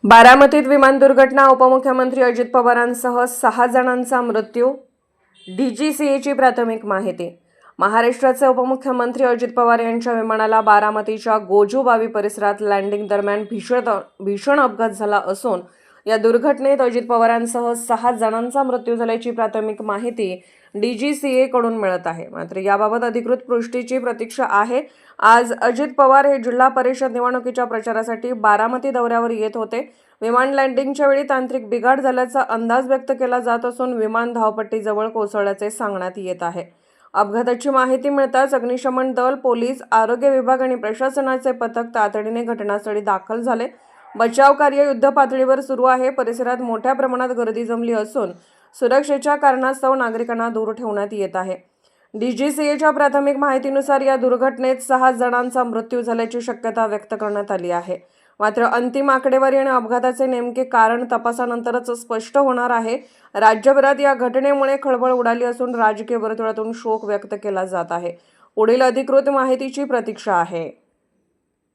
बारामतीत विमान दुर्घटना, उपमुख्यमंत्री अजित पवारांसह 6 जणांचा मृत्यू. डीजीसीएची प्राथमिक माहिती. महाराष्ट्राचे उपमुख्यमंत्री अजित पवार यांच्या विमानाला बारामतीच्या गोजूबावी परिसरात लँडिंग दरम्यान भीषण अपघात झाला असून या दुर्घटनेत अजित पवारांसह 6 जणांचा मृत्यू झाल्याची प्राथमिक माहिती डीजीसीए कडून मिळत आहे. मात्र याबाबत अधिकृत पुष्टीची प्रतीक्षा आहे. आज अजित पवार हे जिल्हा परिषद निवडणुकीच्या प्रचारासाठी बारामती दौऱ्यावर येत होते. विमान लँडिंगच्या वेळी तांत्रिक बिघाड झाल्याचा अंदाज व्यक्त केला जात असून विमान धावपट्टीजवळ कोसळल्याचे सांगण्यात येत आहे. अपघाताची माहिती मिळताच अग्निशमन दल, पोलीस, आरोग्य विभाग आणि प्रशासनाचे पथक तातडीने घटनास्थळी दाखल झाले. बचाव कार्य युद्धपातळीवर सुरू आहे. परिसरात मोठ्या प्रमाणात गर्दी जमली असून सुरक्षेच्या कारणास्तव नागरिकांना दूर ठेवण्यात येत आहे. डीजीसीएच्या प्राथमिक माहितीनुसार या दुर्घटनेत 6 जणांचा मृत्यू झाल्याची शक्यता व्यक्त करण्यात आली आहे. मात्र अंतिम आकडेवारी आणि अपघाताचे नेमके कारण तपासानंतरच स्पष्ट होणार आहे. राज्यभरात या घटनेमुळे खळबळ उडाली असून राजकीय वर्तुळातून शोक व्यक्त केला जात आहे. पुढील अधिकृत माहितीची प्रतीक्षा आहे.